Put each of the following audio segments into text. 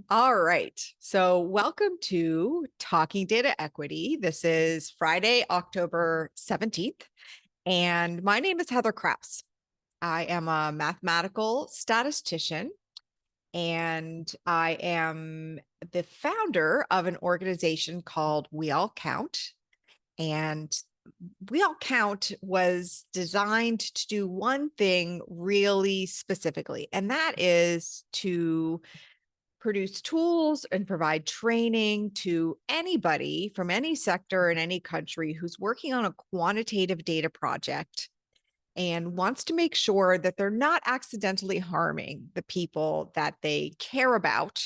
All right. So, welcome to Talking Data Equity. This is Friday, October 17th, and my name is Heather Krause. I am a mathematical statistician, and I am the founder of an organization called We All Count. And We All Count was designed to do one thing really specifically, and that is to produce tools and provide training to anybody from any sector in any country who's working on a quantitative data project and wants to make sure that they're not accidentally harming the people that they care about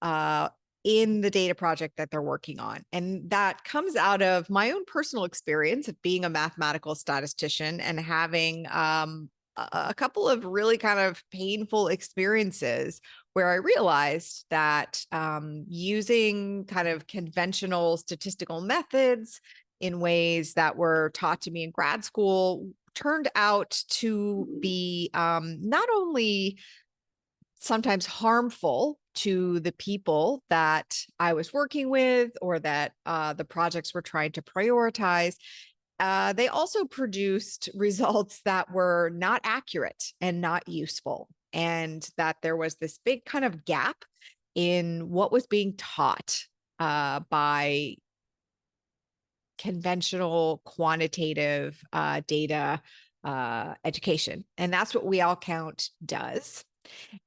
uh, in the data project that they're working on. And that comes out of my own personal experience of being a mathematical statistician and having a couple of really kind of painful experiences where I realized that using kind of conventional statistical methods in ways that were taught to me in grad school turned out to be not only sometimes harmful to the people that I was working with or that the projects were trying to prioritize. They also produced results that were not accurate and not useful, and that there was this big kind of gap in what was being taught by conventional quantitative data education. And that's what We All Count does.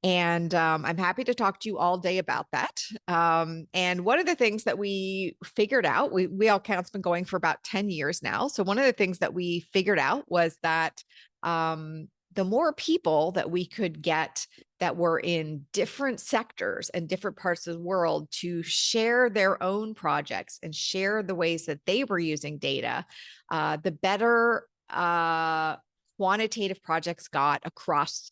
And I'm happy to talk to you all day about that. And one of the things that we figured out, we All Count's been going for about 10 years now. So one of the things that we figured out was that the more people that we could get that were in different sectors and different parts of the world to share their own projects and share the ways that they were using data, the better quantitative projects got across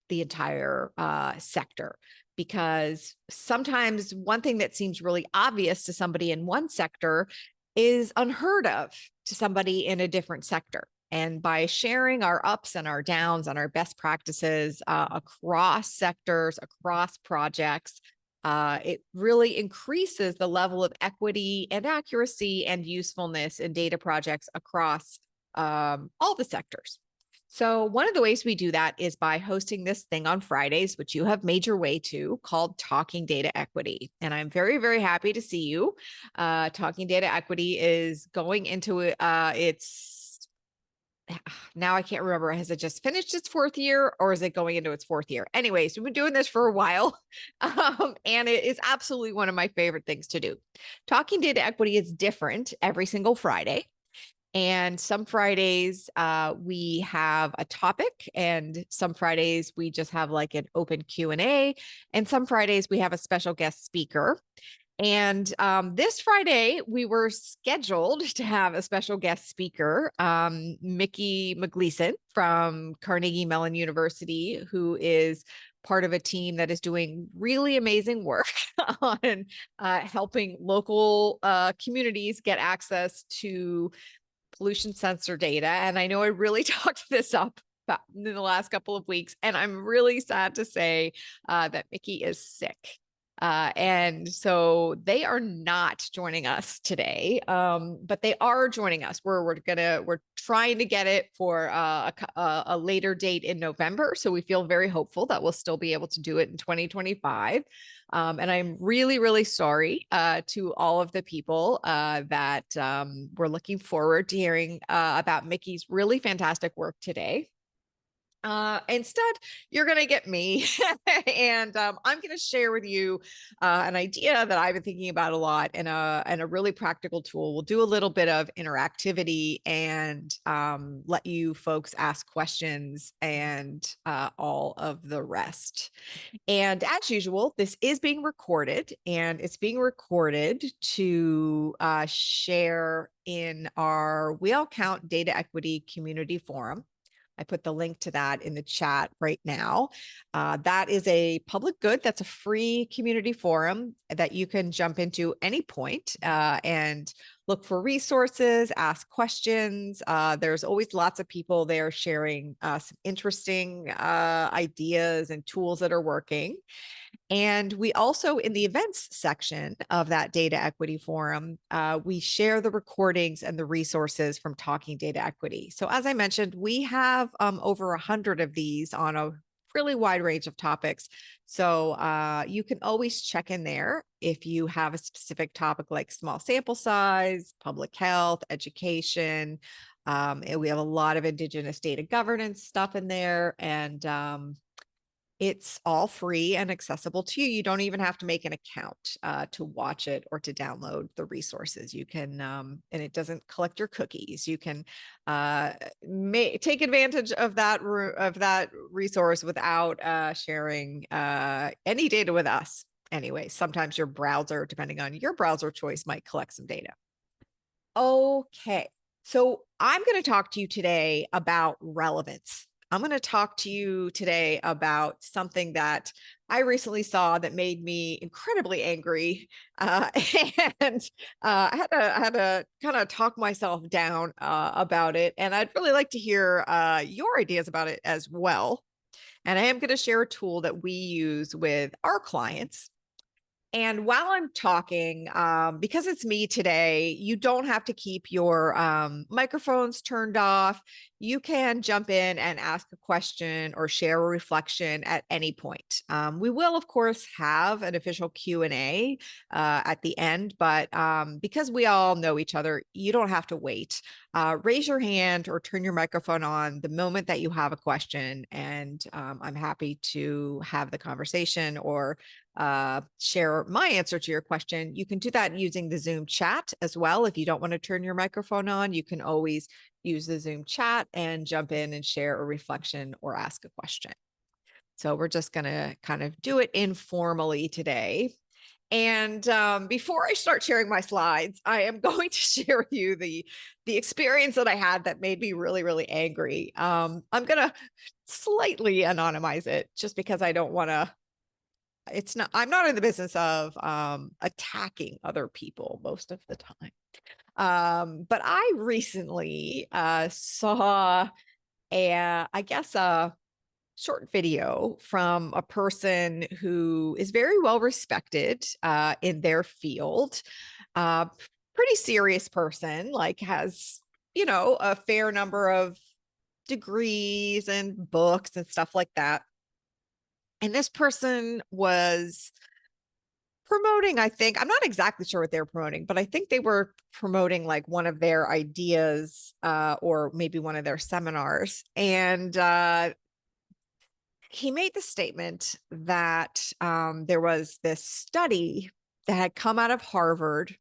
the entire sector. Because sometimes one thing that seems really obvious to somebody in one sector is unheard of to somebody in a different sector. And by sharing our ups and our downs and our best practices across sectors, across projects, it really increases the level of equity and accuracy and usefulness in data projects across all the sectors. So one of the ways we do that is by hosting this thing on Fridays, which you have made your way to, called Talking Data Equity. And I'm very, very happy to see you. Talking Data Equity is going into its now I can't remember. Has it just finished its fourth year or is it going into its fourth year? Anyways, we've been doing this for a while, and it is absolutely one of my favorite things to do. Talking Data Equity is different every single Friday. And some Fridays we have a topic, and some Fridays we just have like an open Q&A, and some Fridays we have a special guest speaker. And this Friday, we were scheduled to have a special guest speaker, Mickey McGleason from Carnegie Mellon University, who is part of a team that is doing really amazing work on helping local communities get access to pollution sensor data. And I know I really talked this up in the last couple of weeks, and I'm really sad to say that Mickey is sick. And so they are not joining us today, but they are joining us. We're trying to get it for a later date in November. So we feel very hopeful that we'll still be able to do it in 2025. And I'm really, really sorry to all of the people that were looking forward to hearing about Mickey's really fantastic work today. Instead, you're going to get me, and I'm going to share with you an idea that I've been thinking about a lot, and a really practical tool. We'll do a little bit of interactivity and let you folks ask questions and all of the rest. And as usual, this is being recorded, and it's being recorded to share in our We All Count Data Equity Community Forum. I put the link to that in the chat right now. That is a public good. That's a free community forum that you can jump into any point. And look for resources, ask questions. There's always lots of people there sharing some interesting ideas and tools that are working. And we also, in the events section of that data equity forum, we share the recordings and the resources from Talking Data Equity. So as I mentioned, we have over 100 of these on a really wide range of topics. So you can always check in there if you have a specific topic like small sample size, public health, education. And we have a lot of Indigenous data governance stuff in there. And it's all free and accessible to you. You don't even have to make an account to watch it or to download the resources. You can, and it doesn't collect your cookies. You can take advantage of that resource without sharing any data with us. Anyway, sometimes your browser, depending on your browser choice, might collect some data. Okay, so I'm going to talk to you today about relevance. I'm going to talk to you today about something that I recently saw that made me incredibly angry, and I had to kind of talk myself down about it. And I'd really like to hear your ideas about it as well. And I am going to share a tool that we use with our clients. And while I'm talking, because it's me today, you don't have to keep your microphones turned off. You can jump in and ask a question or share a reflection at any point. We will, of course, have an official Q&A at the end, but because we all know each other, you don't have to wait. Raise your hand or turn your microphone on the moment that you have a question, and I'm happy to have the conversation or share my answer to your question. You can do that using the Zoom chat as well. If you don't want to turn your microphone on, you can always use the Zoom chat and jump in and share a reflection or ask a question. So we're just going to kind of do it informally today. And before I start sharing my slides, I am going to share with you the experience that I had that made me really, really angry. I'm going to slightly anonymize it just because I don't want to. I'm not in the business of attacking other people most of the time. But I recently saw a short video from a person who is very well respected in their field. Pretty serious person, like has, a fair number of degrees and books and stuff like that. And this person was promoting, I think, I'm not exactly sure what they were promoting, but I think they were promoting like one of their ideas or maybe one of their seminars. And he made the statement that there was this study that had come out of Harvard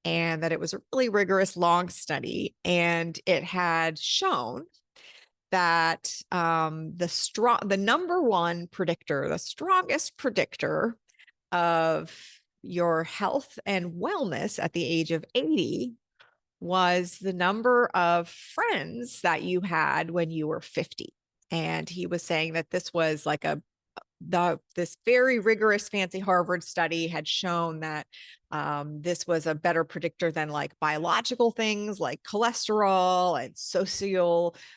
and that it was a really rigorous, long study. And it had shown that the number one predictor, the strongest predictor of your health and wellness at the age of 80 was the number of friends that you had when you were 50. And he was saying that this was like this very rigorous, fancy Harvard study had shown that this was a better predictor than like biological things like cholesterol and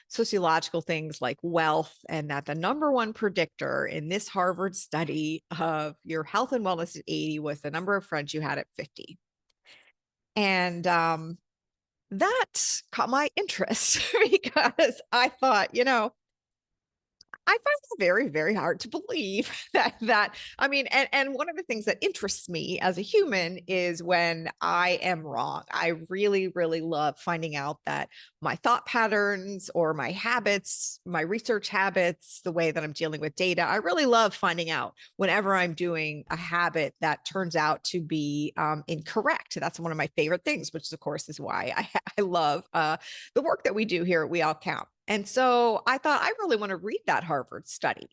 sociological things like wealth, and that the number one predictor in this Harvard study of your health and wellness at 80 was the number of friends you had at 50. And that caught my interest because I thought, I find it very, very hard to believe that I mean, and one of the things that interests me as a human is when I am wrong. I really, really love finding out that my thought patterns or my habits, my research habits, the way that I'm dealing with data, I really love finding out whenever I'm doing a habit that turns out to be incorrect. That's one of my favorite things, which of course is why I love the work that we do here at We All Count. And so I thought, I really want to read that Harvard study.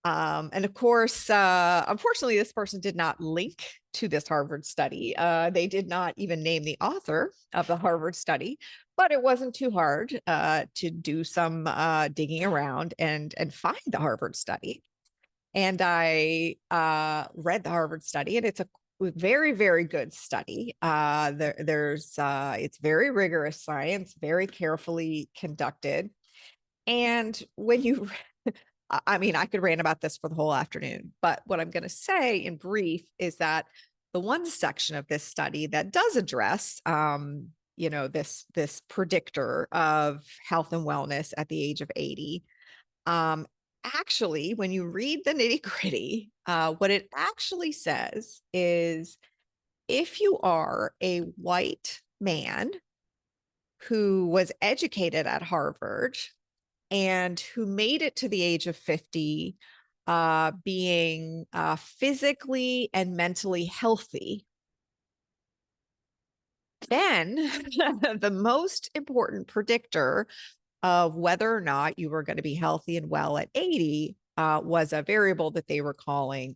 And of course, unfortunately, this person did not link to this Harvard study. They did not even name the author of the Harvard study, but it wasn't too hard to do some digging around and find the Harvard study. And I read the Harvard study, and it's a very, very good study. It's very rigorous science, very carefully conducted. And when you, I mean, I could rant about this for the whole afternoon, but what I'm going to say in brief is that the one section of this study that does address, this predictor of health and wellness at the age of 80, actually, when you read the nitty gritty, what it actually says is if you are a white man who was educated at Harvard and who made it to the age of 50, being physically and mentally healthy, then the most important predictor of whether or not you were going to be healthy and well at 80 was a variable that they were calling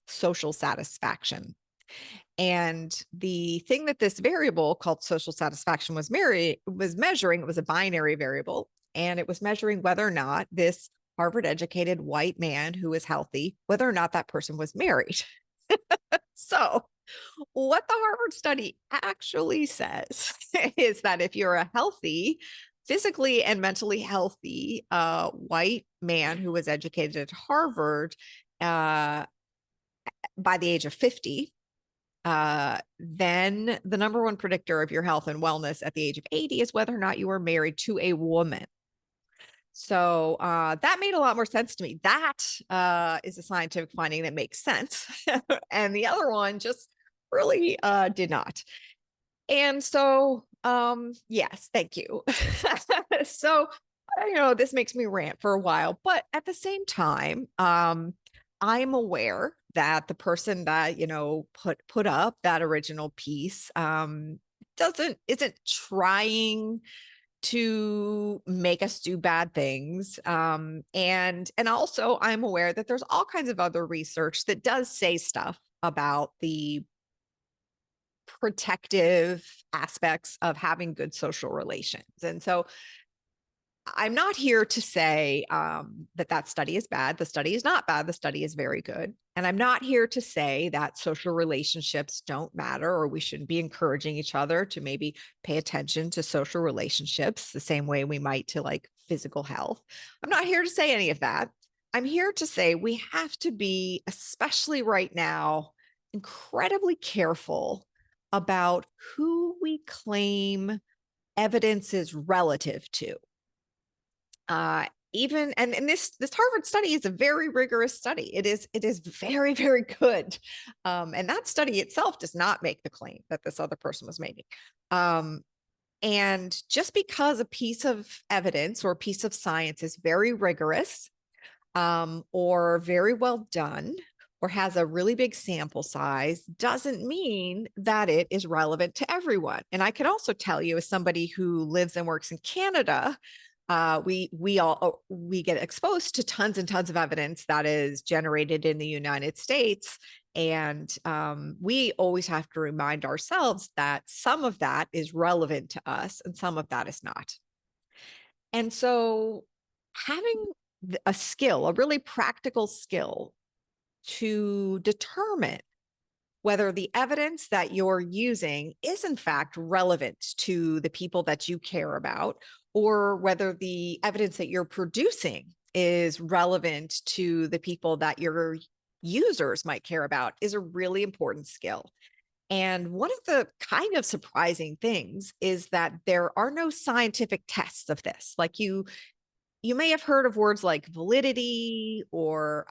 social satisfaction. And the thing that this variable called social satisfaction was measuring, it was a binary variable, and it was measuring whether or not this Harvard educated white man who was healthy, whether or not that person was married. So what the Harvard study actually says is that if you're a healthy, physically and mentally healthy white man who was educated at Harvard by the age of 50, then the number one predictor of your health and wellness at the age of 80 is whether or not you were married to a woman. So that made a lot more sense to me. That is a scientific finding that makes sense. And the other one just really did not. And so, yes, thank you. So, this makes me rant for a while, but at the same time, I'm aware that the person that, put up that original piece, isn't trying to make us do bad things. And also I'm aware that there's all kinds of other research that does say stuff about the protective aspects of having good social relations. And so I'm not here to say that study is bad. The study is not bad. The study is very good. And I'm not here to say that social relationships don't matter or we shouldn't be encouraging each other to maybe pay attention to social relationships the same way we might to like physical health. I'm not here to say any of that. I'm here to say we have to be, especially right now, incredibly careful about who we claim evidence is relative to. Even and this Harvard study is a very rigorous study. It is very, very good. And that study itself does not make the claim that this other person was making. And just because a piece of evidence or a piece of science is very rigorous or very well done or has a really big sample size doesn't mean that it is relevant to everyone. And I can also tell you, as somebody who lives and works in Canada, we get exposed to tons and tons of evidence that is generated in the United States. And we always have to remind ourselves that some of that is relevant to us and some of that is not. And so having a skill, a really practical skill to determine whether the evidence that you're using is in fact relevant to the people that you care about, or whether the evidence that you're producing is relevant to the people that your users might care about, is a really important skill. And one of the kind of surprising things is that there are no scientific tests of this. Like you may have heard of words like validity or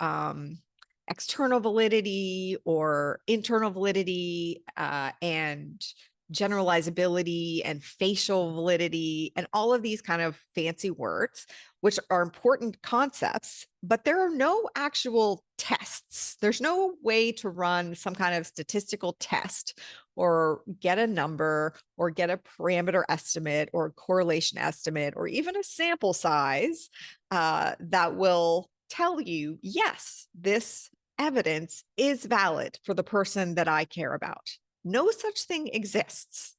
external validity or internal validity and generalizability and facial validity and all of these kind of fancy words, which are important concepts, but there are no actual tests. There's no way to run some kind of statistical test or get a number or get a parameter estimate or correlation estimate or even a sample size that will tell you, yes, this evidence is valid for the person that I care about. No such thing exists,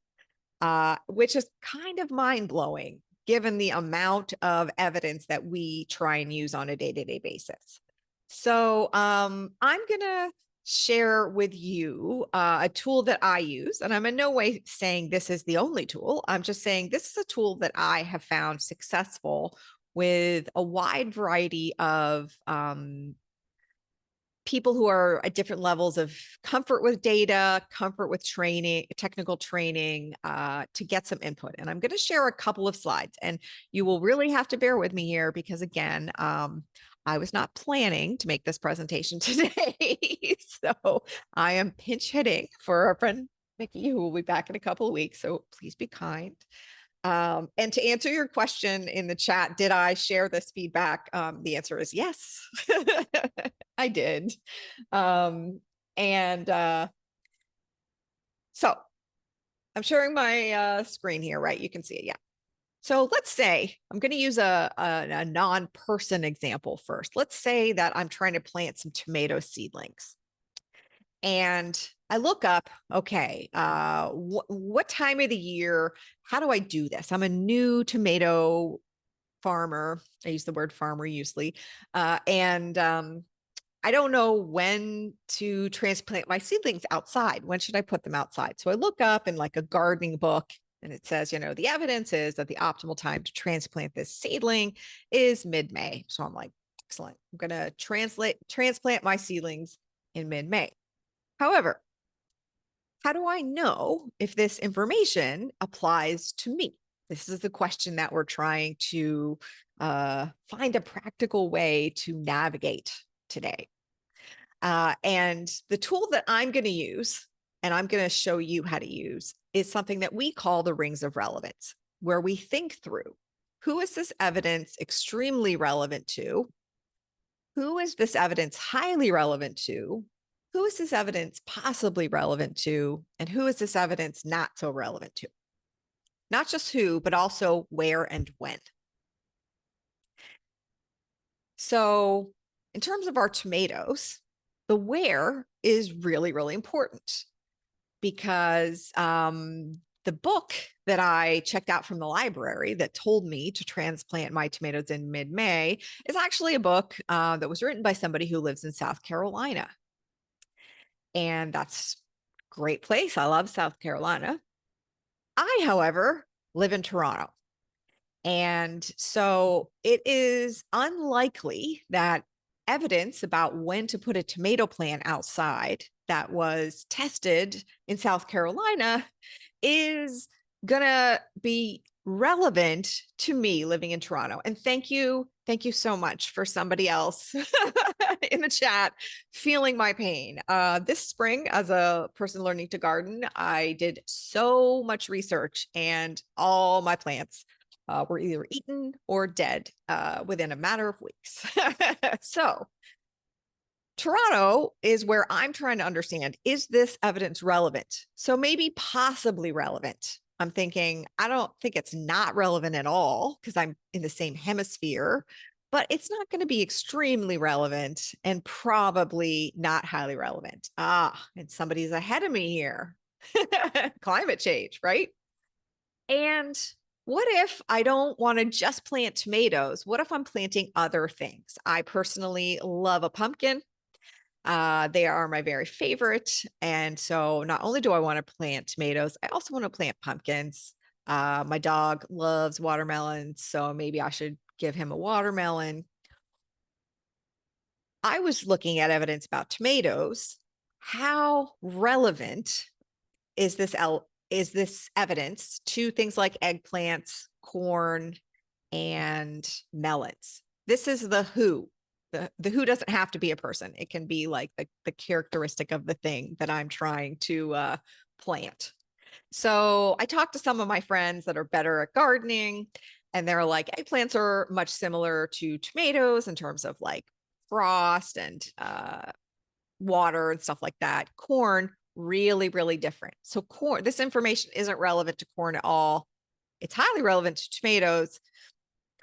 which is kind of mind-blowing given the amount of evidence that we try and use on a day-to-day basis. So I'm going to share with you a tool that I use. And I'm in no way saying this is the only tool. I'm just saying this is a tool that I have found successful with a wide variety of people who are at different levels of comfort with data, comfort with training, technical training, to get some input. And I'm going to share a couple of slides, and you will really have to bear with me here because, again, I was not planning to make this presentation today. So I am pinch hitting for our friend Nikki, who will be back in a couple of weeks. So please be kind. And to answer your question in the chat, did I share this feedback? The answer is yes, I did. So I'm sharing my screen here, right? You can see it, yeah. So let's say I'm going to use a non-person example first. Let's say that I'm trying to plant some tomato seedlings. And I look up, okay, what time of the year, how do I do this? I'm a new tomato farmer. I use the word farmer usually. And I don't know when to transplant my seedlings outside. When should I put them outside? So I look up in like a gardening book and it says, the evidence is that the optimal time to transplant this seedling is mid-May. So I'm like, excellent. I'm going to transplant my seedlings in mid-May. However, how do I know if this information applies to me? This is the question that we're trying to find a practical way to navigate today. And the tool that I'm going to use, and I'm going to show you how to use, is something that we call the rings of relevance, where we think through, who is this evidence extremely relevant to? Who is this evidence highly relevant to? Who is this evidence possibly relevant to? And who is this evidence not so relevant to? Not just who, but also where and when. So in terms of our tomatoes, the where is really, really important because the book that I checked out from the library that told me to transplant my tomatoes in mid-May is actually a book that was written by somebody who lives in South Carolina. And that's a great place. I love South Carolina. I, however, live in Toronto. And so it is unlikely that evidence about when to put a tomato plant outside that was tested in South Carolina is going to be relevant to me living in Toronto. And thank you so much for somebody else in the chat feeling my pain. This spring, as a person learning to garden, I did so much research and all my plants were either eaten or dead within a matter of weeks. So Toronto is where I'm trying to understand, is this evidence relevant? So maybe possibly relevant. I'm thinking, I don't think it's not relevant at all because I'm in the same hemisphere, but it's not going to be extremely relevant and probably not highly relevant. And somebody's ahead of me here. Climate change, right? And what if I don't want to just plant tomatoes? What if I'm planting other things? I personally love a pumpkin. They are my very favorite. And so not only do I want to plant tomatoes, I also want to plant pumpkins. My dog loves watermelons, so maybe I should give him a watermelon. I was looking at evidence about tomatoes. How relevant is this evidence to things like eggplants, corn, and melons? This is the who. The who doesn't have to be a person. It can be like the characteristic of the thing that I'm trying to plant. So I talked to some of my friends that are better at gardening, and they're like, eggplants are much similar to tomatoes in terms of like frost and water and stuff like that. Corn, really, really different. So corn, this information isn't relevant to corn at all. It's highly relevant to tomatoes,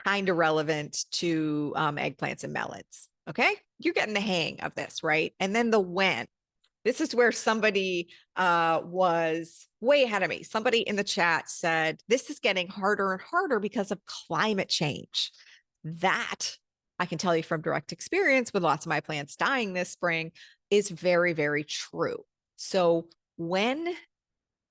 kind of relevant to eggplants and melons. Okay, you're getting the hang of this, right? And then the when. This is where somebody was way ahead of me. Somebody in the chat said, this is getting harder and harder because of climate change. That I can tell you from direct experience with lots of my plants dying this spring. is very, very true. So when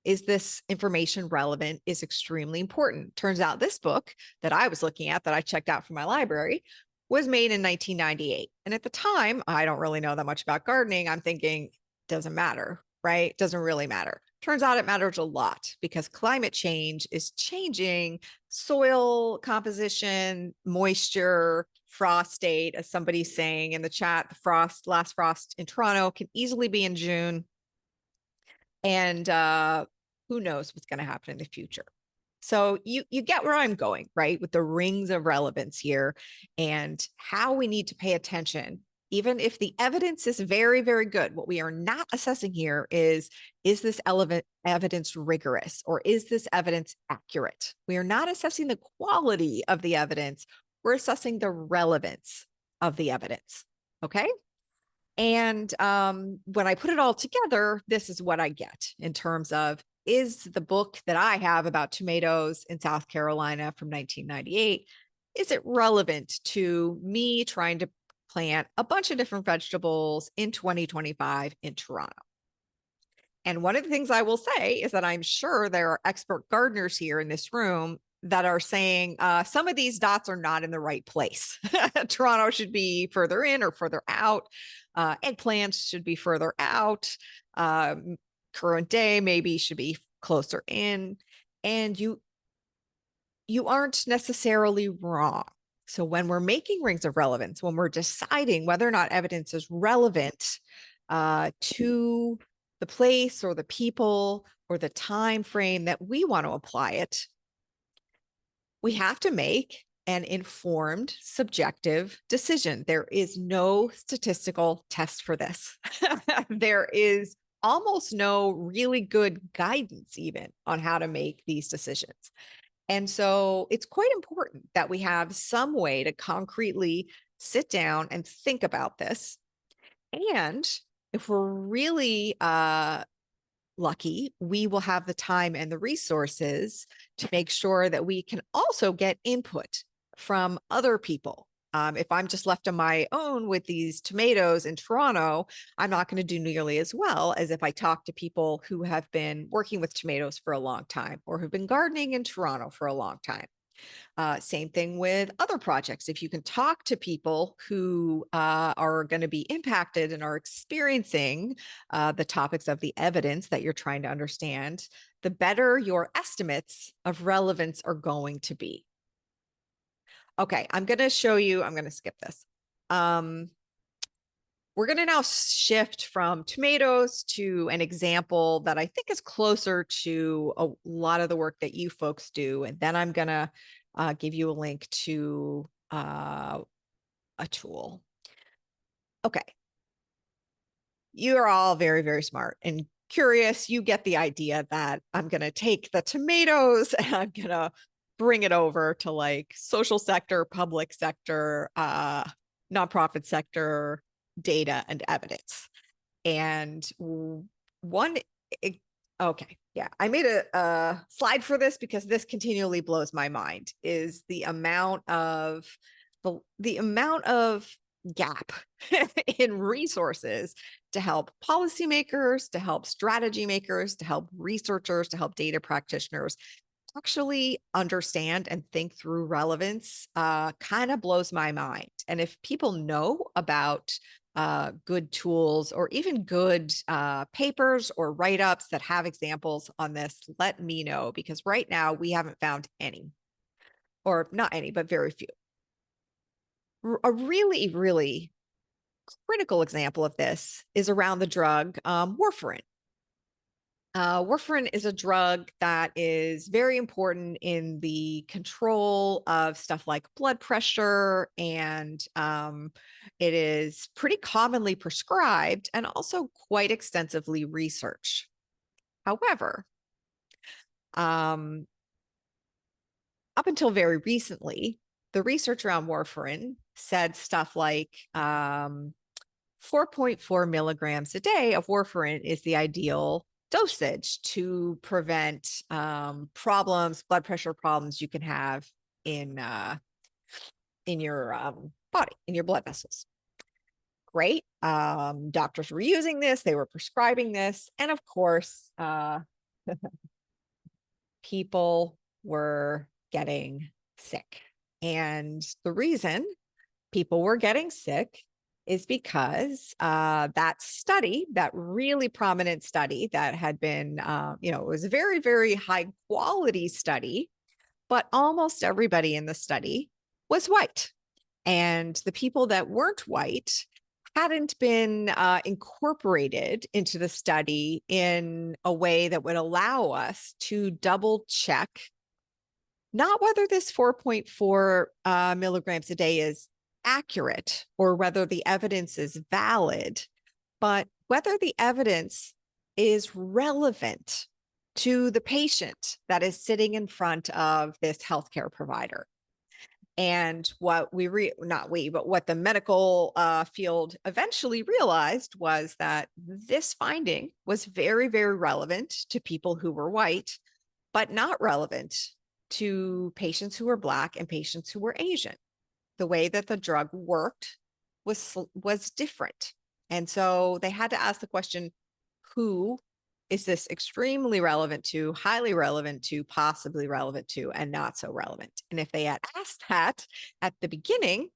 is this information relevant is extremely important. Turns out this book that I was looking at, that I checked out from my library, was made in 1998. And at the time, I don't really know that much about gardening. I'm thinking, doesn't matter, right? Doesn't really matter. Turns out it matters a lot because climate change is changing soil composition, moisture, frost date. As somebody's saying in the chat, the last frost in Toronto can easily be in June. And who knows what's going to happen in the future. So you get where I'm going, right? With the rings of relevance here and how we need to pay attention. Even if the evidence is very, very good, what we are not assessing here is this evidence rigorous or is this evidence accurate? We are not assessing the quality of the evidence. We're assessing the relevance of the evidence. Okay. And when I put it all together, this is what I get in terms of, is the book that I have about tomatoes in South Carolina from 1998, is it relevant to me trying to plant a bunch of different vegetables in 2025 in Toronto? And one of the things I will say is that I'm sure there are expert gardeners here in this room that are saying some of these dots are not in the right place. Toronto should be further in or further out. Eggplants should be further out. Current day maybe should be closer in. And you aren't necessarily wrong. So when we're making rings of relevance, when we're deciding whether or not evidence is relevant to the place or the people or the time frame that we want to apply it, we have to make an informed, subjective decision. There is no statistical test for this. There is almost no really good guidance even on how to make these decisions. And so it's quite important that we have some way to concretely sit down and think about this. And if we're really lucky, we will have the time and the resources to make sure that we can also get input from other people. If I'm just left on my own with these tomatoes in Toronto, I'm not going to do nearly as well as if I talk to people who have been working with tomatoes for a long time or who've been gardening in Toronto for a long time. Same thing with other projects. If you can talk to people who are going to be impacted and are experiencing the topics of the evidence that you're trying to understand, the better your estimates of relevance are going to be. Okay, I'm going to show you, I'm going to skip this. We're going to now shift from tomatoes to an example that I think is closer to a lot of the work that you folks do. And then I'm going to give you a link to a tool. Okay. You are all very, very smart and curious. You get the idea that I'm going to take the tomatoes and I'm going to bring it over to like social sector, public sector, nonprofit sector data and evidence. And one, okay, yeah, I made a slide for this because this continually blows my mind, is the amount of the amount of gap in resources to help policymakers, to help strategy makers, to help researchers, to help data practitioners actually understand and think through relevance kind of blows my mind. And if people know about good tools or even good papers or write-ups that have examples on this, let me know, because right now we haven't found any, or not any, but very few. A really, really critical example of this is around the drug warfarin. Warfarin is a drug that is very important in the control of stuff like blood pressure, and it is pretty commonly prescribed and also quite extensively researched. However, up until very recently, the research around warfarin said stuff like 4.4 milligrams a day of warfarin is the ideal dosage to prevent problems, blood pressure problems you can have in your body, in your blood vessels. great. Doctors were using this, they were prescribing this. And of course, people were getting sick. And the reason people were getting sick is because that study, that really prominent study that had been, it was a very, very high quality study, but almost everybody in the study was white. And the people that weren't white hadn't been incorporated into the study in a way that would allow us to double check not whether this 4.4 milligrams a day is accurate or whether the evidence is valid, but whether the evidence is relevant to the patient that is sitting in front of this healthcare provider. And what what the medical field eventually realized was that this finding was very, very relevant to people who were white, but not relevant to patients who were Black and patients who were Asian. The way that the drug worked was different. And so they had to ask the question, who is this extremely relevant to, highly relevant to, possibly relevant to, and not so relevant? And if they had asked that at the beginning,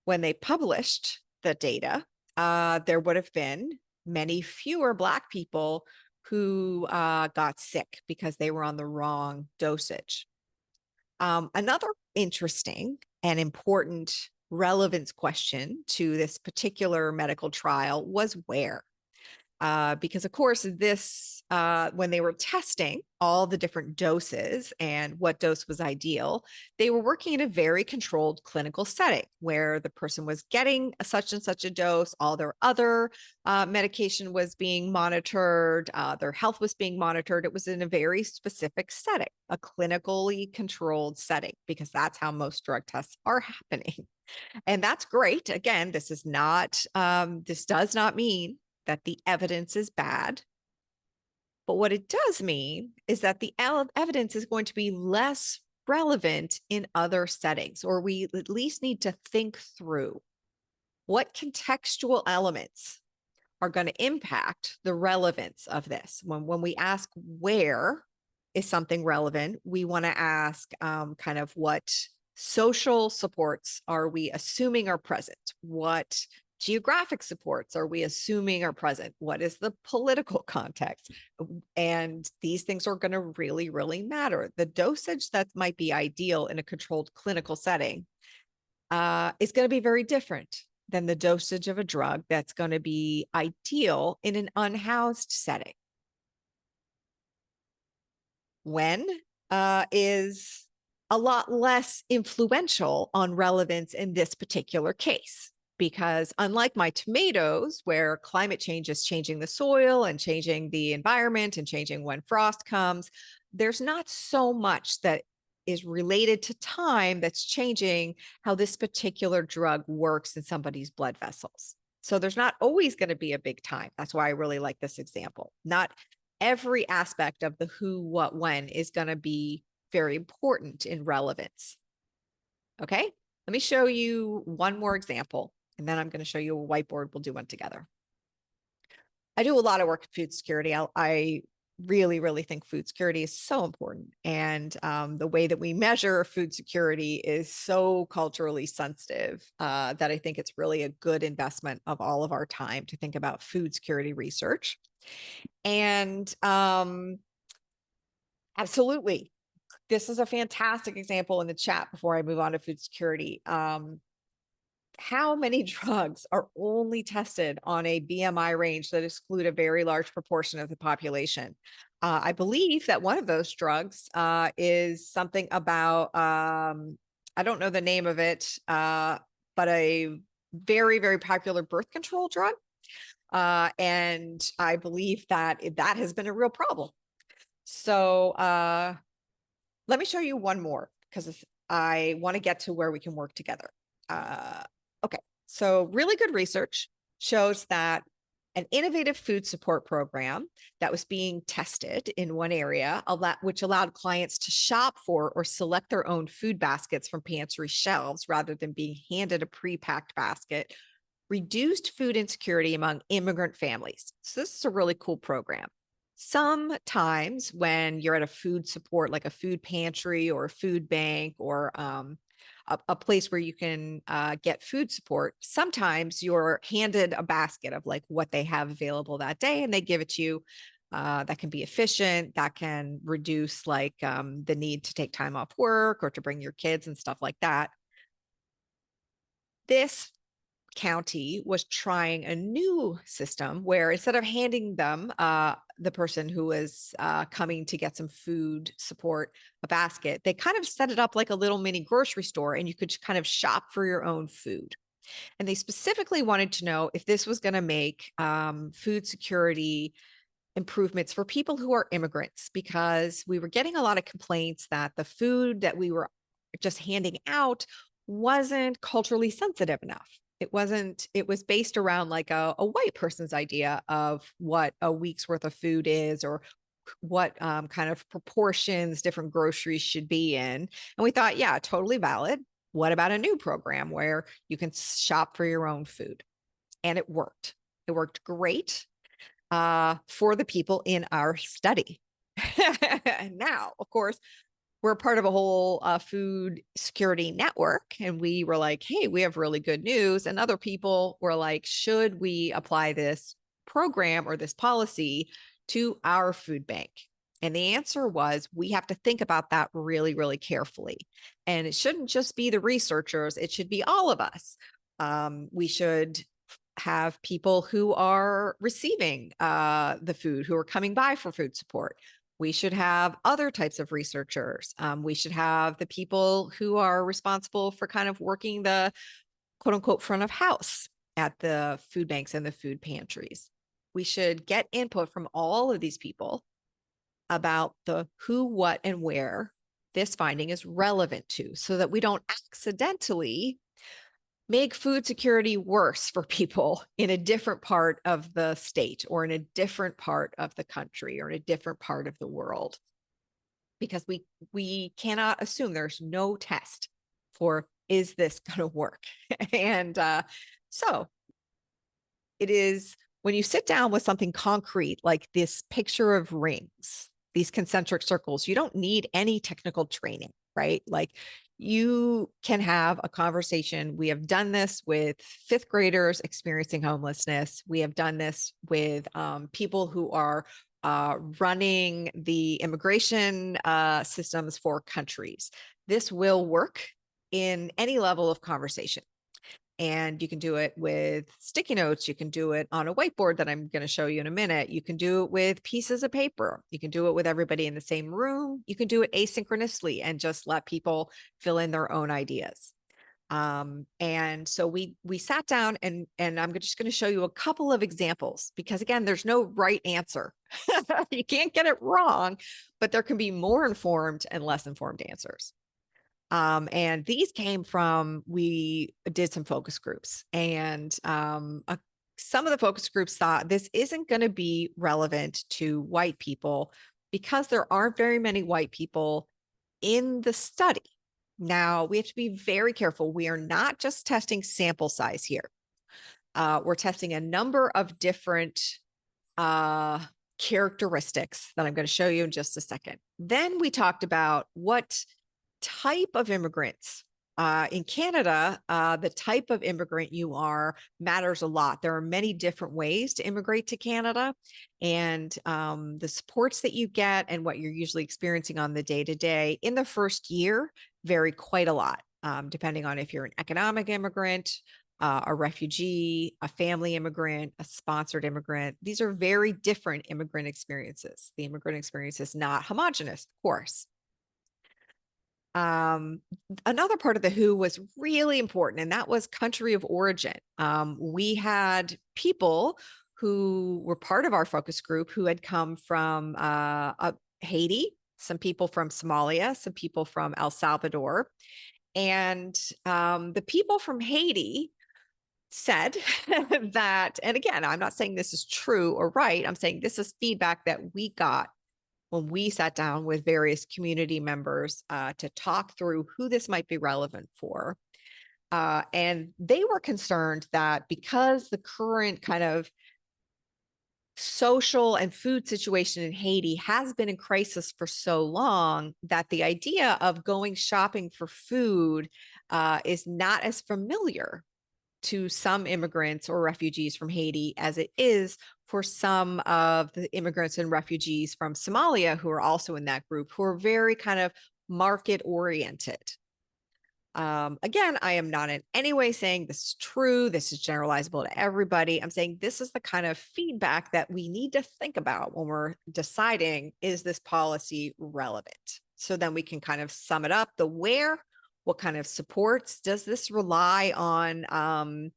when they published the data, there would have been many fewer Black people who got sick because they were on the wrong dosage. Another interesting and important relevance question to this particular medical trial was where. Because of course, when they were testing all the different doses and what dose was ideal, they were working in a very controlled clinical setting where the person was getting such and such a dose, all their other medication was being monitored, their health was being monitored. It was in a very specific setting, a clinically controlled setting, because that's how most drug tests are happening. And that's great. Again, this does not mean that the evidence is bad. But what it does mean is that the evidence is going to be less relevant in other settings, or we at least need to think through what contextual elements are going to impact the relevance of this. When we ask where is something relevant, we want to ask kind of what social supports are we assuming are present? What geographic supports are we assuming are present? What is the political context? And these things are going to really, really matter. The dosage that might be ideal in a controlled clinical setting is going to be very different than the dosage of a drug that's going to be ideal in an unhoused setting. When is a lot less influential on relevance in this particular case. Because unlike my tomatoes, where climate change is changing the soil and changing the environment and changing when frost comes, there's not so much that is related to time that's changing how this particular drug works in somebody's blood vessels. So there's not always going to be a big time. That's why I really like this example. Not every aspect of the who, what, when is going to be very important in relevance. Okay, let me show you one more example, and then I'm going to show you a whiteboard. We'll do one together. I do a lot of work in food security. I really, really think food security is so important. And the way that we measure food security is so culturally sensitive that I think it's really a good investment of all of our time to think about food security research. And absolutely, this is a fantastic example in the chat before I move on to food security. How many drugs are only tested on a BMI range that exclude a very large proportion of the population? I believe that one of those drugs is something about, I don't know the name of it, but a very, very popular birth control drug. And I believe that that has been a real problem. So let me show you one more because I want to get to where we can work together. Okay, so really good research shows that an innovative food support program that was being tested in one area, which allowed clients to shop for or select their own food baskets from pantry shelves rather than being handed a pre-packed basket, reduced food insecurity among immigrant families. So this is a really cool program. Sometimes when you're at a food support, like a food pantry or a food bank or a place where you can get food support, sometimes you're handed a basket of like what they have available that day and they give it to you. That can be efficient. That can reduce like the need to take time off work or to bring your kids and stuff like that. This county was trying a new system where instead of handing them the person who was coming to get some food support a basket, they kind of set it up like a little mini grocery store and you could kind of shop for your own food. And they specifically wanted to know if this was going to make food security improvements for people who are immigrants, because we were getting a lot of complaints that the food that we were just handing out wasn't culturally sensitive enough. It was based around like a white person's idea of what a week's worth of food is, or what kind of proportions different groceries should be in. And we thought, yeah, totally valid. What about a new program where you can shop for your own food? And it worked. It worked great for the people in our study. Now, of course, we're part of a whole food security network. And we were like, hey, we have really good news. And other people were like, should we apply this program or this policy to our food bank? And the answer was, we have to think about that really, really carefully. And it shouldn't just be the researchers, it should be all of us. We should have people who are receiving the food, who are coming by for food support. We should have other types of researchers. We should have the people who are responsible for kind of working the quote unquote front of house at the food banks and the food pantries. We should get input from all of these people about the who, what, and where this finding is relevant to, so that we don't accidentally make food security worse for people in a different part of the state or in a different part of the country or in a different part of the world. Because we cannot assume, there's no test for, is this going to work? And so it is, when you sit down with something concrete like this picture of rings, these concentric circles, you don't need any technical training, right? Like, you can have a conversation. We have done this with fifth graders experiencing homelessness. We have done this with people who are running the immigration systems for countries. This will work in any level of conversation. And you can do it with sticky notes. You can do it on a whiteboard that I'm going to show you in a minute. You can do it with pieces of paper. You can do it with everybody in the same room. You can do it asynchronously and just let people fill in their own ideas. And so we sat down and I'm just going to show you a couple of examples, because again, there's no right answer. You can't get it wrong, but there can be more informed and less informed answers. And these came from, we did some focus groups, and some of the focus groups thought this isn't going to be relevant to white people because there aren't very many white people in the study. Now, we have to be very careful. We are not just testing sample size here. We're testing a number of different characteristics that I'm going to show you in just a second. Then we talked about what type of immigrants. In Canada, the type of immigrant you are matters a lot. There are many different ways to immigrate to Canada, and the supports that you get and what you're usually experiencing on the day-to-day in the first year vary quite a lot, depending on if you're an economic immigrant, a refugee, a family immigrant, a sponsored immigrant. These are very different immigrant experiences. The immigrant experience is not homogenous, of course. Another part of the who was really important, and that was country of origin. We had people who were part of our focus group who had come from Haiti, some people from Somalia, some people from El Salvador. And the people from Haiti said that, and again, I'm not saying this is true or right, I'm saying this is feedback that we got when we sat down with various community members to talk through who this might be relevant for. And they were concerned that because the current kind of social and food situation in Haiti has been in crisis for so long, that the idea of going shopping for food is not as familiar to some immigrants or refugees from Haiti as it is for some of the immigrants and refugees from Somalia who are also in that group, who are very kind of market oriented. Again, I am not in any way saying this is true. This is generalizable to everybody. I'm saying this is the kind of feedback that we need to think about when we're deciding, is this policy relevant? So then we can kind of sum it up. The where, what kind of supports? Does this rely on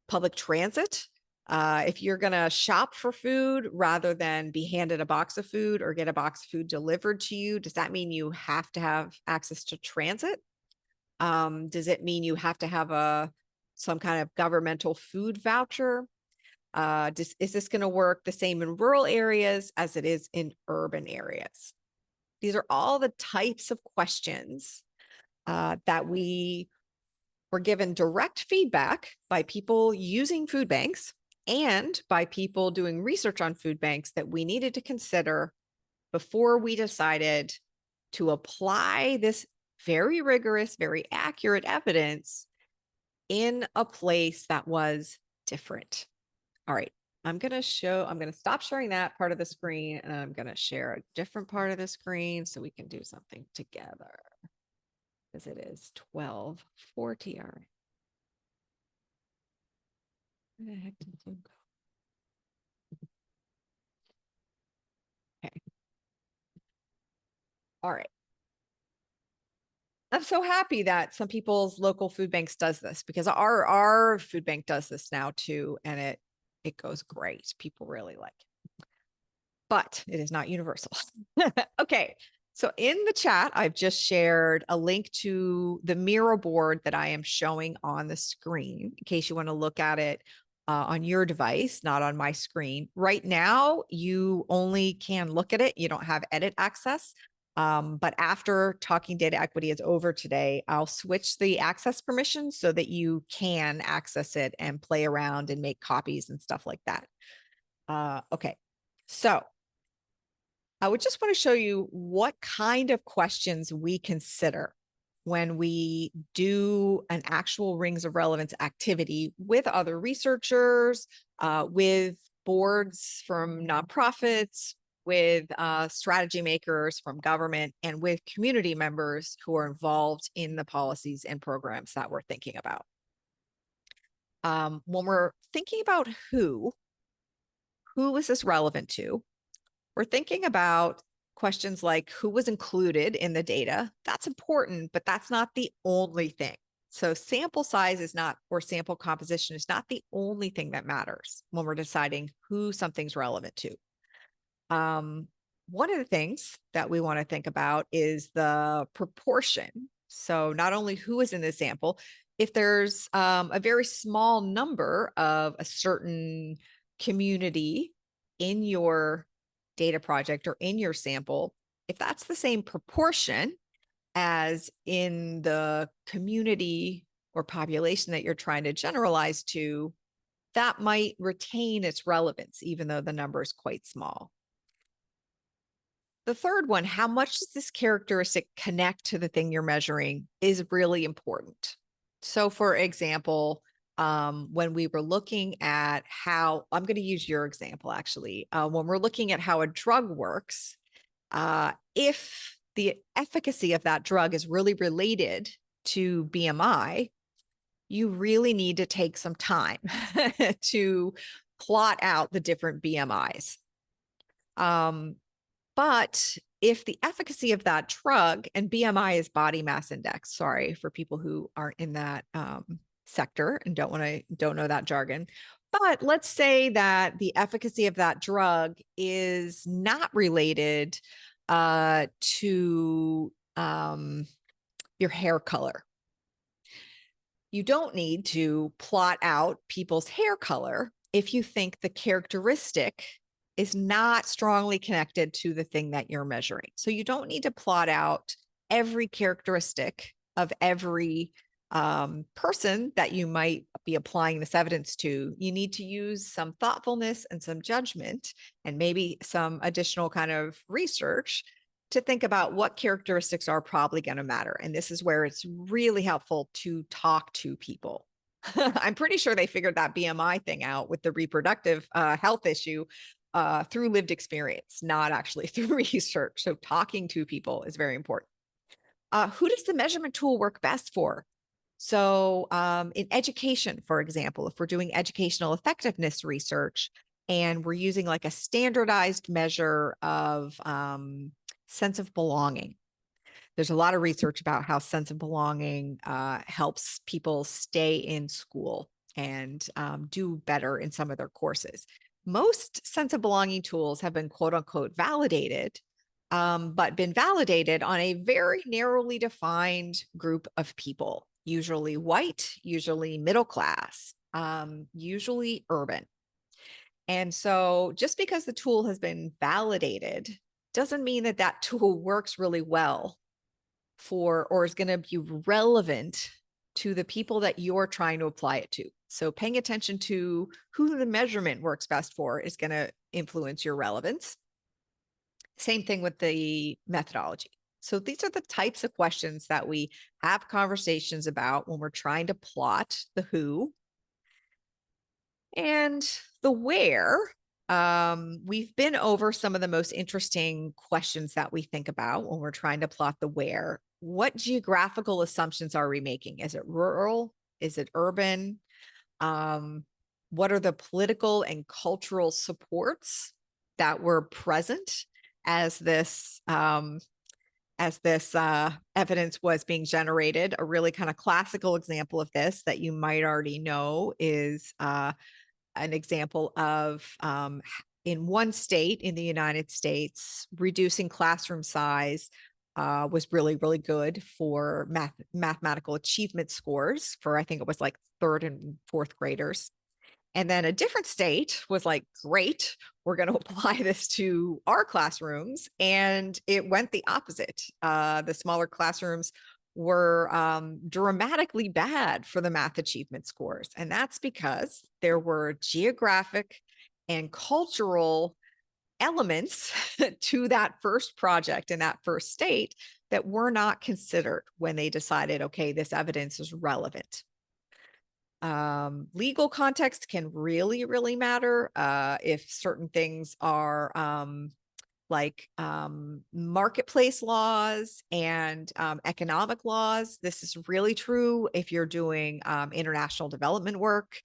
public transit? If you're going to shop for food rather than be handed a box of food or get a box of food delivered to you, does that mean you have to have access to transit? Does it mean you have to have some kind of governmental food voucher? Is this going to work the same in rural areas as it is in urban areas? These are all the types of questions that we were given direct feedback by people using food banks and by people doing research on food banks that we needed to consider before we decided to apply this very rigorous, very accurate evidence in a place that was different. All right, I'm going to stop sharing that part of the screen, and I'm going to share a different part of the screen so we can do something together, because it is 12:40. All right. Where the heck did Zoom go? Okay. All right. I'm so happy that some people's local food banks does this, because our food bank does this now too, and it goes great. People really like it, but it is not universal. Okay, so in the chat, I've just shared a link to the Miro board that I am showing on the screen in case you want to look at it on your device, not on my screen. Right now, you only can look at it. You don't have edit access. But after Talking Data Equity is over today, I'll switch the access permissions so that you can access it and play around and make copies and stuff like that. Okay, so I would just want to show you what kind of questions we consider when we do an actual Rings of Relevance activity with other researchers, with boards from nonprofits, with strategy makers from government, and with community members who are involved in the policies and programs that we're thinking about. When we're thinking about who is this relevant to, we're thinking about questions like who was included in the data. That's important, but that's not the only thing. So sample size is not, or sample composition is not the only thing that matters when we're deciding who something's relevant to. One of the things that we want to think about is the proportion. So not only who is in the sample, if there's a very small number of a certain community in your data project or in your sample, if that's the same proportion as in the community or population that you're trying to generalize to, that might retain its relevance, even though the number is quite small. The third one, how much does this characteristic connect to the thing you're measuring, is really important. So for example, when we were looking at how, I'm going to use your example actually, when we're looking at how a drug works, if the efficacy of that drug is really related to BMI, you really need to take some time to plot out the different BMIs. But if the efficacy of that drug, and BMI is body mass index, sorry for people who aren't in that sector and don't know that jargon. But let's say that the efficacy of that drug is not related to your hair color. You don't need to plot out people's hair color if you think the characteristic is not strongly connected to the thing that you're measuring. So you don't need to plot out every characteristic of every person that you might be applying this evidence to, you need to use some thoughtfulness and some judgment and maybe some additional kind of research to think about what characteristics are probably going to matter. And this is where it's really helpful to talk to people. I'm pretty sure they figured that BMI thing out with the reproductive health issue through lived experience, not actually through research. So talking to people is very important. Who does the measurement tool work best for? So in education, for example, if we're doing educational effectiveness research and we're using like a standardized measure of sense of belonging, there's a lot of research about how sense of belonging helps people stay in school and do better in some of their courses. Most sense of belonging tools have been quote unquote validated, but been validated on a very narrowly defined group of people, usually white, usually middle class, usually urban. And so just because the tool has been validated doesn't mean that that tool works really well for or is going to be relevant to the people that you're trying to apply it to. So paying attention to who the measurement works best for is going to influence your relevance. Same thing with the methodology. So these are the types of questions that we have conversations about when we're trying to plot the who and the where. We've been over some of the most interesting questions that we think about when we're trying to plot the where. What geographical assumptions are we making? Is it rural? Is it urban? What are the political and cultural supports that were present as this evidence was being generated? A really kind of classical example of this that you might already know is an example of in one state in the United States, reducing classroom size was really, really good for mathematical achievement scores for, I think it was like third and fourth graders. And then a different state was like, great, we're going to apply this to our classrooms. And it went the opposite. The smaller classrooms were dramatically bad for the math achievement scores. And that's because there were geographic and cultural elements to that first project in that first state that were not considered when they decided, okay, this evidence is relevant. Legal context can really, really matter if certain things are like marketplace laws and economic laws. This is really true if you're doing international development work.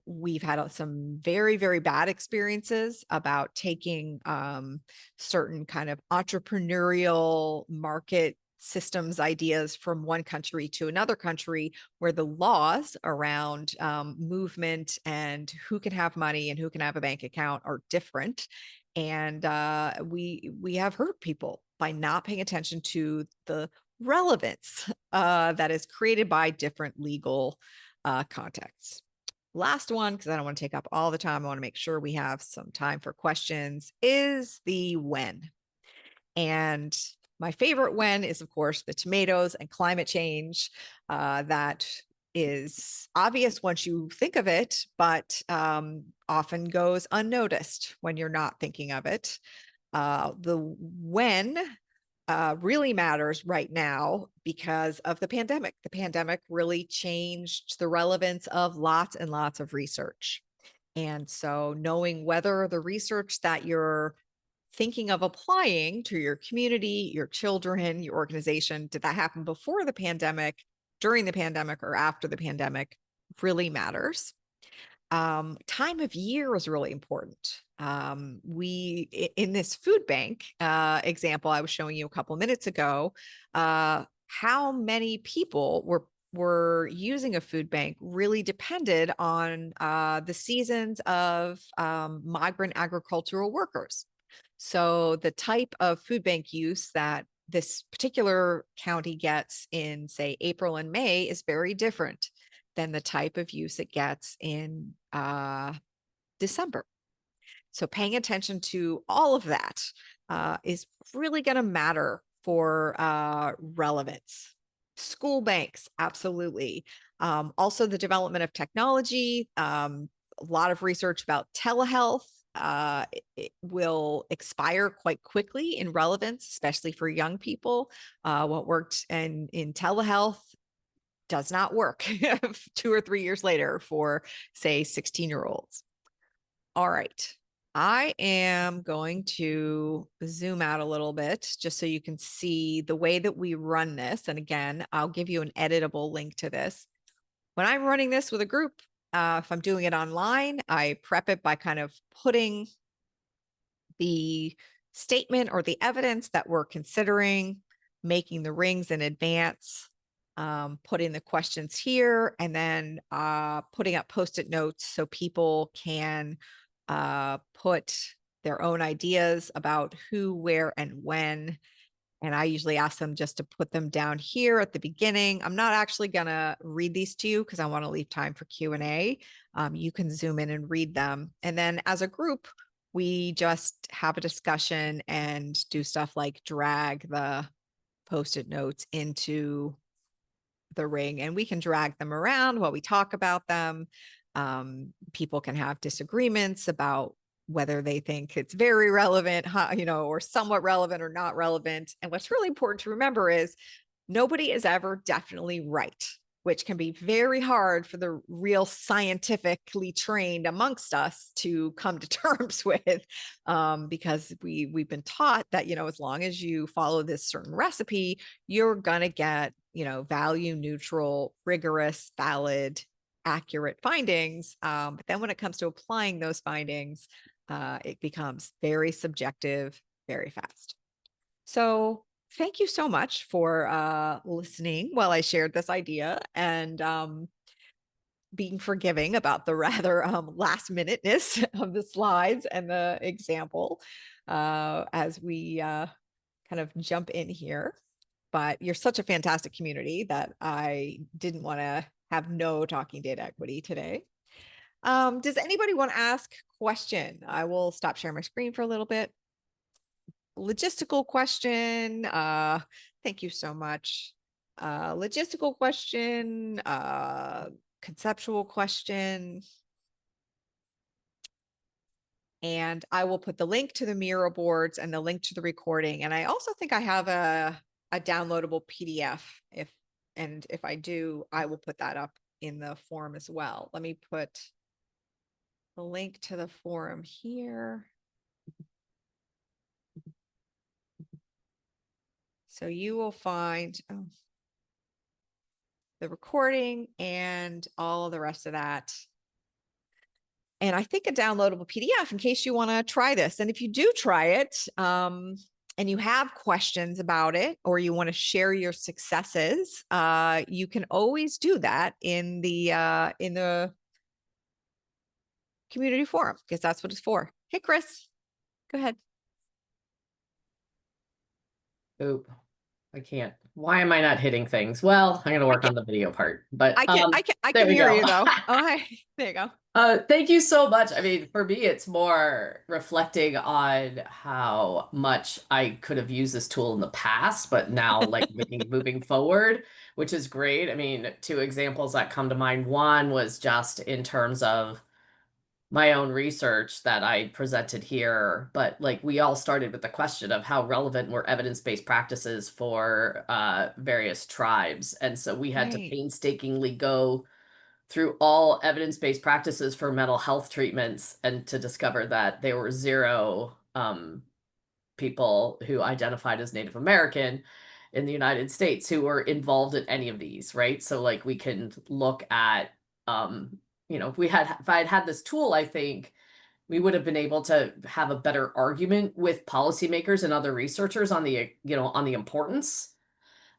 We've had some very, very bad experiences about taking certain kind of entrepreneurial market systems ideas from one country to another country where the laws around movement and who can have money and who can have a bank account are different. And we have hurt people by not paying attention to the relevance that is created by different legal contexts. Last one, because I don't want to take up all the time, I want to make sure we have some time for questions, is the when. And my favorite when is, of course, the tomatoes and climate change. That is obvious once you think of it, but often goes unnoticed when you're not thinking of it. The when really matters right now because of the pandemic. The pandemic really changed the relevance of lots and lots of research. And so knowing whether the research that you're thinking of applying to your community, your children, your organization, did that happen before the pandemic, during the pandemic, or after the pandemic, really matters. Time of year is really important. In this food bank example I was showing you a couple of minutes ago, how many people were using a food bank really depended on the seasons of migrant agricultural workers. So the type of food bank use that this particular county gets in, say, April and May is very different than the type of use it gets in December. So paying attention to all of that is really going to matter for relevance. School banks, absolutely. Also, the development of technology, a lot of research about telehealth. It will expire quite quickly in relevance, especially for young people. What worked in telehealth does not work 2 or 3 years later for, say, 16-year-olds. All right. I am going to zoom out a little bit just so you can see the way that we run this. And again, I'll give you an editable link to this. When I'm running this with a group, if I'm doing it online, I prep it by kind of putting the statement or the evidence that we're considering, making the rings in advance, putting the questions here, and then putting up Post-it notes so people can put their own ideas about who, where, and when. And I usually ask them just to put them down here at the beginning. I'm not actually going to read these to you because I want to leave time for Q&A. You can zoom in and read them. And then as a group, we just have a discussion and do stuff like drag the Post-it notes into the ring, and we can drag them around while we talk about them. People can have disagreements about whether they think it's very relevant, or somewhat relevant or not relevant. And what's really important to remember is nobody is ever definitely right, which can be very hard for the real scientifically trained amongst us to come to terms with, because we've been taught that, as long as you follow this certain recipe, you're going to get, value neutral, rigorous, valid, accurate findings. But then when it comes to applying those findings, it becomes very subjective, very fast. So thank you so much for listening while I shared this idea, and being forgiving about the rather last minuteness of the slides and the example as we kind of jump in here. But you're such a fantastic community that I didn't want to have no talking data equity today. Does anybody want to ask a question? I will stop sharing my screen for a little bit. Logistical question. Thank you so much. Logistical question, conceptual question. And I will put the link to the Miro boards and the link to the recording. And I also think I have a downloadable PDF. If I do, I will put that up in the forum as well. Let me put the link to the forum here. So you will find the recording and all the rest of that. And I think a downloadable PDF in case you want to try this. And if you do try it, and you have questions about it, or you want to share your successes, you can always do that in the community forum, because that's what it's for. Hey, Chris, go ahead. Oop, I can't. Why am I not hitting things? Well, I'm going to work on the video part, but I can there we hear go. you though. Oh, hi. There you go. Thank you so much. I mean, for me, it's more reflecting on how much I could have used this tool in the past, but now like moving forward, which is great. I mean, two examples that come to mind. One was just in terms of my own research that I presented here, but like we all started with the question of how relevant were evidence-based practices for various tribes. And so we had to painstakingly go through all evidence-based practices for mental health treatments and to discover that there were zero people who identified as Native American in the United States who were involved in any of these, right? So like we can look at, if I had this tool, I think we would have been able to have a better argument with policymakers and other researchers on the importance.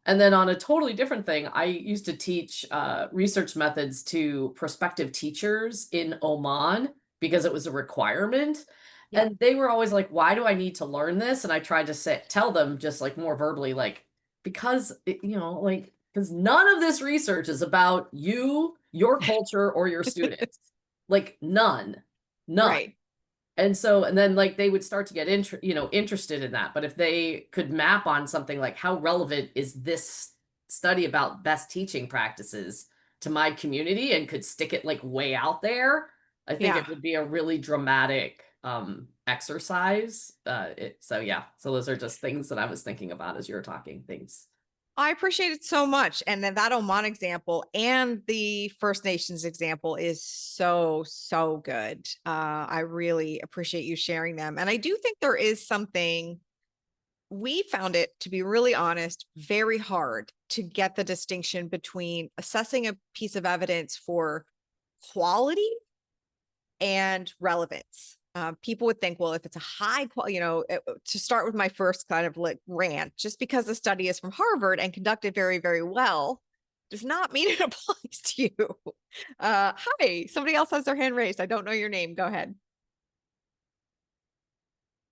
And then on a totally different thing, I used to teach research methods to prospective teachers in Oman because it was a requirement. Yeah. And they were always like, why do I need to learn this? And I tried to tell them just like more verbally, like, because, because none of this research is about you, your culture, or your students. Like none. Right. And then like they would start to get interested in that. But if they could map on something like how relevant is this study about best teaching practices to my community and could stick it like way out there, I think Yeah. it would be a really dramatic exercise. So yeah, so those are just things that I was thinking about as you were talking things. I appreciate it so much. And then that Oman example and the First Nations example is so, so good. I really appreciate you sharing them. And I do think there is something, we found it, to be really honest, very hard to get the distinction between assessing a piece of evidence for quality and relevance. People would think, well, if it's a high quality, to start with my first kind of like rant, just because the study is from Harvard and conducted very, very well, does not mean it applies to you. Hi, somebody else has their hand raised. I don't know your name. Go ahead.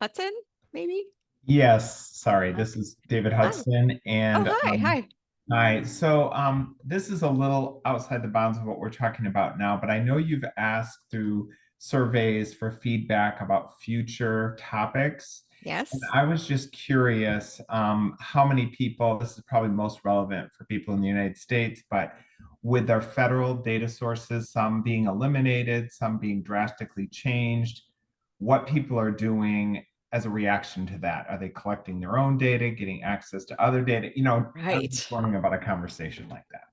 Hudson, maybe? Yes, sorry, Hi. this is David Hi. Hudson, Oh, and hi. Hi. hi. So, this is a little outside the bounds of what we're talking about now, but I know you've asked through surveys for feedback about future topics. And Yes. I was just curious, how many people, this is probably most relevant for people in the United States, but with our federal data sources, some being eliminated, some being drastically changed, what people are doing as a reaction to that. Are they collecting their own data, getting access to other data? I was just Right. wondering about a conversation like that.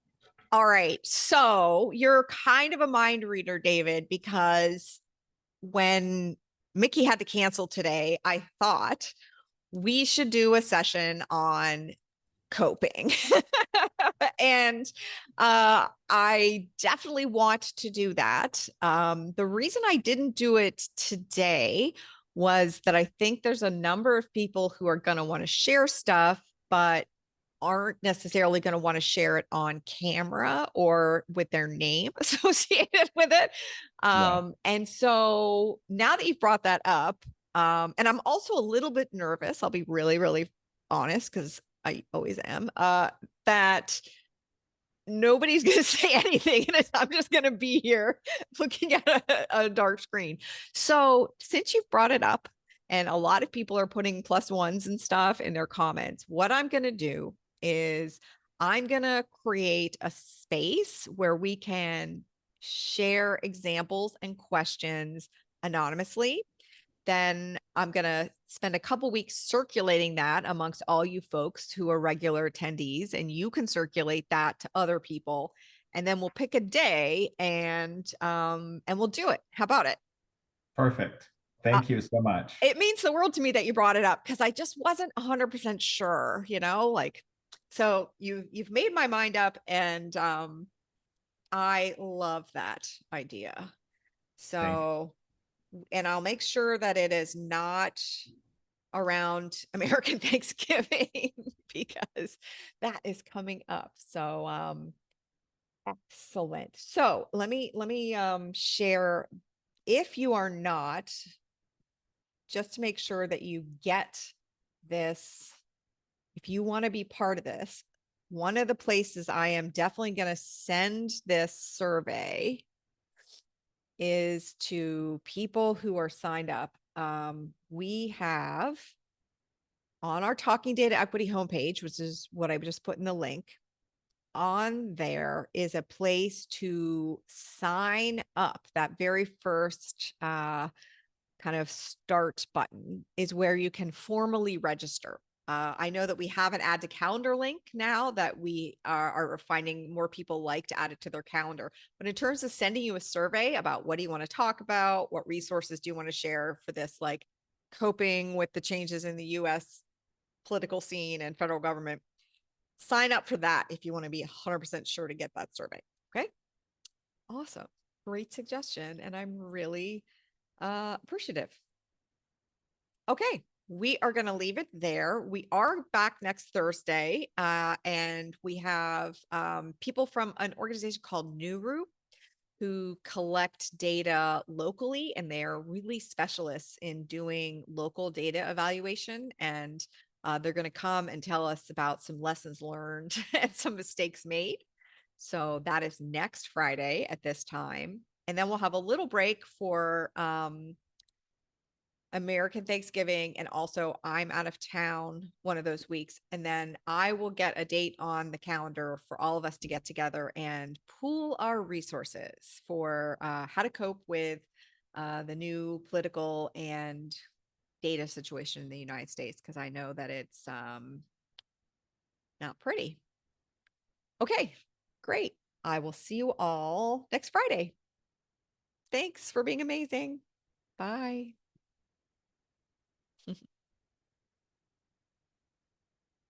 All right. So you're kind of a mind reader, David, because when Mickey had to cancel today, I thought we should do a session on coping. And I definitely want to do that. The reason I didn't do it today was that I think there's a number of people who are going to want to share stuff, but aren't necessarily going to want to share it on camera or with their name associated with it. Yeah. And so now that you've brought that up, and I'm also a little bit nervous, I'll be really, really honest, because I always am, that nobody's going to say anything. And I'm just going to be here looking at a dark screen. So since you've brought it up, and a lot of people are putting +1s and stuff in their comments, what I'm going to do is I'm going to create a space where we can share examples and questions anonymously. Then I'm going to spend a couple weeks circulating that amongst all you folks who are regular attendees, and you can circulate that to other people. And then we'll pick a day and we'll do it. How about it? Perfect. Uh, Thank you so much. it means the world to me that you brought it up, because I just wasn't 100% sure, like, so you've made my mind up, and I love that idea. Thank you. So, and I'll make sure that it is not around American Thanksgiving because that is coming up. So excellent. So let me share, if you are not, just to make sure that you get this, if you want to be part of this, one of the places I am definitely going to send this survey is to people who are signed up. We have on our Talking Data Equity homepage, which is what I just put in the link, on there is a place to sign up. That very first kind of start button is where you can formally register. I know that we have an add to calendar link now that we are finding more people like to add it to their calendar. But in terms of sending you a survey about what do you want to talk about, what resources do you want to share for this, like coping with the changes in the US political scene and federal government, sign up for that if you want to be 100% sure to get that survey. Okay. Awesome. Great suggestion. And I'm really appreciative. Okay. We are going to leave it there. We are back next Thursday, and we have people from an organization called Nuru who collect data locally, and they are really specialists in doing local data evaluation. And they're going to come and tell us about some lessons learned and some mistakes made. So that is next Friday at this time. And then we'll have a little break for American Thanksgiving, and also I'm out of town one of those weeks. And then I will get a date on the calendar for all of us to get together and pool our resources for how to cope with the new political and data situation in the United States, because I know that it's not pretty. Okay, great. I will see you all next Friday. Thanks for being amazing. Bye.